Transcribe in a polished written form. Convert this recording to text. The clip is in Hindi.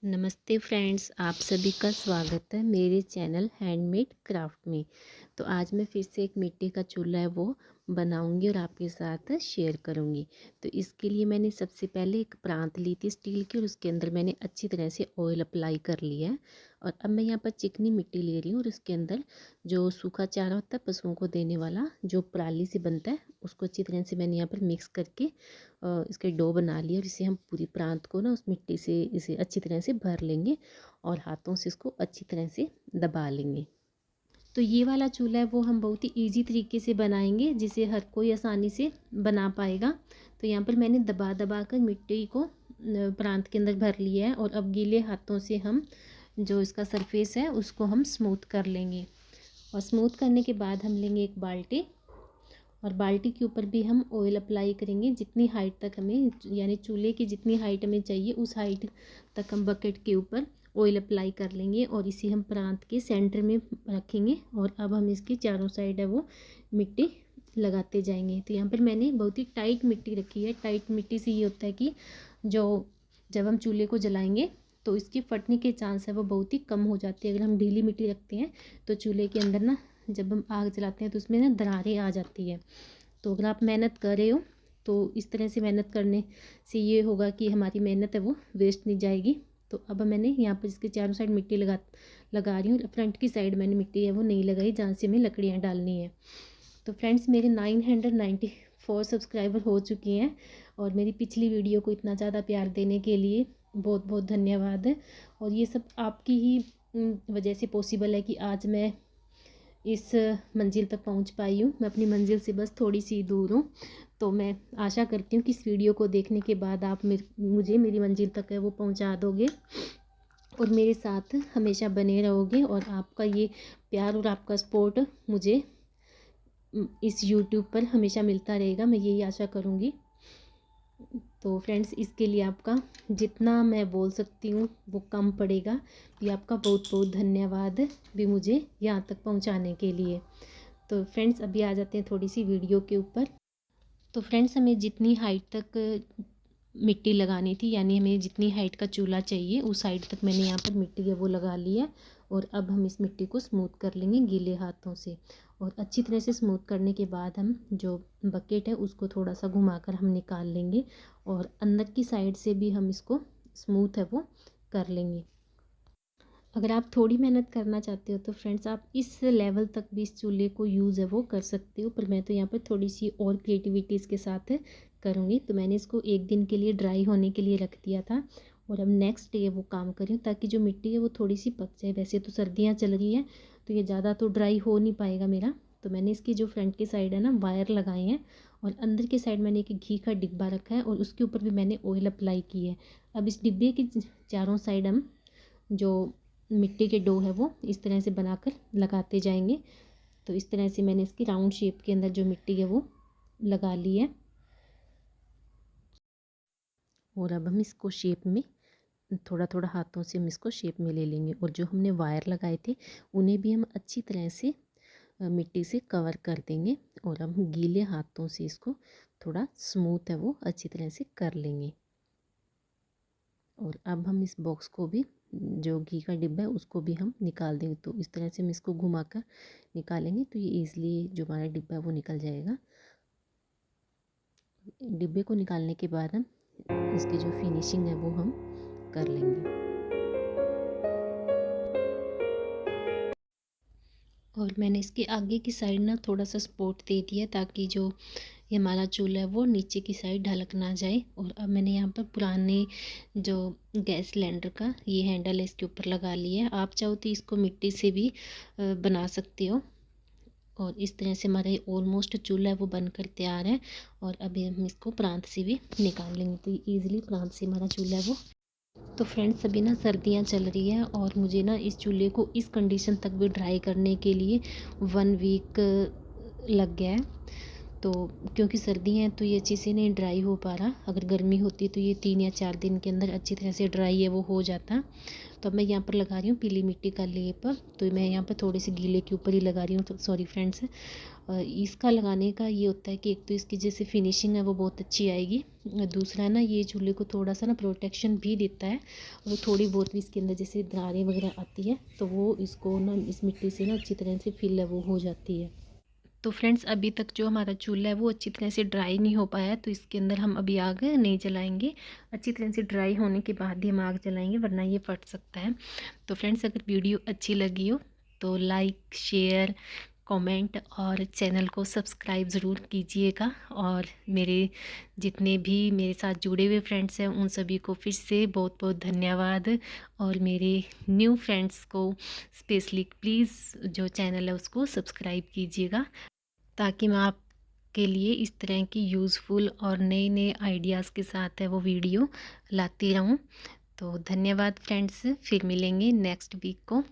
नमस्ते फ्रेंड्स, आप सभी का स्वागत है मेरे चैनल हैंडमेड क्राफ्ट में। तो आज मैं फिर से एक मिट्टी का चूल्हा है वो बनाऊंगी और आपके साथ शेयर करूंगी। तो इसके लिए मैंने सबसे पहले एक प्रांत ली थी स्टील की और उसके अंदर मैंने अच्छी तरह से ऑयल अप्लाई कर लिया है। और अब मैं यहाँ पर चिकनी मिट्टी ले रही हूँ और उसके अंदर जो सूखा चारा होता है पशुओं को देने वाला, जो पराली से बनता है, उसको अच्छी तरह से मैंने यहाँ पर मिक्स करके इसके डो बना लिया। और इसे हम पूरी प्रांत को ना उस मिट्टी से इसे अच्छी तरह से भर लेंगे और हाथों से इसको अच्छी तरह से दबा लेंगे। तो ये वाला चूल्हा है वो हम बहुत ही इजी तरीके से बनाएंगे, जिसे हर कोई आसानी से बना पाएगा। तो यहाँ पर मैंने दबा दबा कर मिट्टी को प्रांत के अंदर भर लिया है और अब गीले हाथों से हम जो इसका सरफेस है उसको हम स्मूथ कर लेंगे। और स्मूथ करने के बाद हम लेंगे एक बाल्टी और बाल्टी के ऊपर भी हम ऑयल अप्लाई करेंगे। जितनी हाइट तक हमें, यानी चूल्हे की जितनी हाइट हमें चाहिए उस हाइट तक हम बकेट के ऊपर ऑयल अप्लाई कर लेंगे और इसे हम प्रांत के सेंटर में रखेंगे। और अब हम इसकी चारों साइड है वो मिट्टी लगाते जाएंगे। तो यहाँ पर मैंने बहुत ही टाइट मिट्टी रखी है। टाइट मिट्टी से ये होता है कि जो जब हम चूल्हे को जलाएंगे तो इसके फटने के चांस है वो बहुत ही कम हो जाते हैं। अगर हम ढीली मिट्टी रखते हैं तो चूल्हे के अंदर ना जब हम आग जलाते हैं तो उसमें ना दरारें आ जाती है। तो अगर आप मेहनत कर रहे हो तो इस तरह से मेहनत करने से ये होगा कि हमारी मेहनत है वो वेस्ट नहीं जाएगी। तो अब मैंने यहाँ पर इसके चारों साइड मिट्टी लगा रही हूँ। फ्रंट की साइड मैंने मिट्टी है वो नहीं लगाई, जहाँ से हमें लकड़ियाँ डालनी है। तो फ्रेंड्स, मेरे 994 सब्सक्राइबर हो चुके हैं और मेरी पिछली वीडियो को इतना ज़्यादा प्यार देने के लिए बहुत बहुत धन्यवाद है। और ये सब आपकी ही वजह से पॉसिबल है कि आज मैं इस मंजिल तक पहुंच पाई हूँ। मैं अपनी मंजिल से बस थोड़ी सी दूर हूँ। तो मैं आशा करती हूँ कि इस वीडियो को देखने के बाद आप मुझे मेरी मंजिल तक है वो पहुंचा दोगे और मेरे साथ हमेशा बने रहोगे। और आपका ये प्यार और आपका सपोर्ट मुझे इस यूट्यूब पर हमेशा मिलता रहेगा, मैं यही आशा करूँगी। तो फ्रेंड्स, इसके लिए आपका जितना मैं बोल सकती हूँ वो कम पड़ेगा। ये आपका बहुत बहुत धन्यवाद भी मुझे यहाँ तक पहुँचाने के लिए। तो फ्रेंड्स, अभी आ जाते हैं थोड़ी सी वीडियो के ऊपर। तो फ्रेंड्स, हमें जितनी हाइट तक मिट्टी लगानी थी, यानी हमें जितनी हाइट का चूल्हा चाहिए उस हाइट तक मैंने यहाँ पर मिट्टी है वो लगा ली है। और अब हम इस मिट्टी को स्मूथ कर लेंगे गीले हाथों से। और अच्छी तरह से स्मूथ करने के बाद हम जो बकेट है उसको थोड़ा सा घुमाकर हम निकाल लेंगे और अंदर की साइड से भी हम इसको स्मूथ है वो कर लेंगे। अगर आप थोड़ी मेहनत करना चाहते हो तो फ्रेंड्स आप इस लेवल तक भी इस चूल्हे को यूज़ है वो कर सकते हो, पर मैं तो यहाँ पर थोड़ी सी और क्रिएटिविटीज़ के साथ करूँगी। तो मैंने इसको एक दिन के लिए ड्राई होने के लिए रख दिया था और अब नेक्स्ट डे वो काम करी ताकि जो मिट्टी है वो थोड़ी सी पक जाए। वैसे तो सर्दियाँ चल रही हैं तो ये ज़्यादा तो ड्राई हो नहीं पाएगा मेरा। तो मैंने इसकी जो फ्रंट की साइड है ना वायर लगाए हैं और अंदर की साइड मैंने एक घी का डिब्बा रखा है और उसके ऊपर भी मैंने ऑयल अप्लाई की है। अब इस डिब्बे की चारों साइड हम जो मिट्टी के डो है वो इस तरह से बनाकर लगाते जाएंगे। तो इस तरह से मैंने इसकी राउंड शेप के अंदर जो मिट्टी है वो लगा ली है। और अब हम इसको शेप में थोड़ा थोड़ा हाथों से हम इसको शेप में ले लेंगे। और जो हमने वायर लगाए थे उन्हें भी हम अच्छी तरह से मिट्टी से कवर कर देंगे और हम गीले हाथों से इसको थोड़ा स्मूथ है वो अच्छी तरह से कर लेंगे। और अब हम इस बॉक्स को भी, जो घी का डिब्बा है उसको भी हम निकाल देंगे। तो इस तरह से हम इसको घुमाकर निकालेंगे तो ये ईज़िली जो हमारा डिब्बा है वो निकल जाएगा। डिब्बे को निकालने के बाद हम इसकी जो फिनिशिंग है वो हम कर लेंगे। और मैंने इसके आगे की साइड ना थोड़ा सा सपोर्ट दे दिया ताकि जो ये हमारा चूल्हा है वो नीचे की साइड ढलक ना जाए। और अब मैंने यहाँ पर पुराने जो गैस सिलेंडर का ये हैंडल है इसके ऊपर लगा लिया है। आप चाहो तो इसको मिट्टी से भी बना सकते हो। और इस तरह से हमारा ऑलमोस्ट चूल्हा है वो बनकर तैयार है। और अभी हम इसको प्रांत से भी निकाल लेंगे तो ईज़िली प्रांत से हमारा चूल्हा है वो। तो फ्रेंड्स, अभी ना सर्दियाँ चल रही है और मुझे ना इस चूल्हे को इस कंडीशन तक भी ड्राई करने के लिए 1 वीक लग गया है। तो क्योंकि सर्दी है तो ये अच्छे से नहीं ड्राई हो पा रहा। अगर गर्मी होती तो ये 3 या 4 दिन के अंदर अच्छी तरह से ड्राई है वो हो जाता। तो अब मैं यहाँ पर लगा रही हूँ पीली मिट्टी का लेप। तो मैं यहाँ पर थोड़ी सी गीले के ऊपर ही लगा रही हूँ। तो सॉरी फ्रेंड्स, इसका लगाने का ये होता है कि एक तो इसकी जैसे फिनिशिंग है वो बहुत अच्छी आएगी, दूसरा ना ये चूल्हे को थोड़ा सा ना प्रोटेक्शन भी देता है। और थोड़ी बहुत भी इसके अंदर जैसे दरारें वगैरह आती है तो वो इसको ना इस मिट्टी से ना अच्छी तरह से फिल है वो हो जाती है। तो फ्रेंड्स, अभी तक जो हमारा चूल्हा है वो अच्छी तरह से ड्राई नहीं हो पाया है, तो इसके अंदर हम अभी आग नहीं जलाएंगे। अच्छी तरह से ड्राई होने के बाद ही हम आग जलाएंगे, वरना ये फट सकता है। तो फ्रेंड्स, अगर वीडियो अच्छी लगी हो तो लाइक, शेयर, कमेंट और चैनल को सब्सक्राइब ज़रूर कीजिएगा। और मेरे जितने भी मेरे साथ जुड़े हुए फ्रेंड्स हैं उन सभी को फिर से बहुत बहुत धन्यवाद। और मेरे न्यू फ्रेंड्स को स्पेशली प्लीज़ जो चैनल है उसको सब्सक्राइब कीजिएगा, ताकि मैं आपके लिए इस तरह की यूज़फुल और नए नए आइडियाज़ के साथ है वो वीडियो लाती रहूं। तो धन्यवाद फ्रेंड्स, फिर मिलेंगे नेक्स्ट वीक को।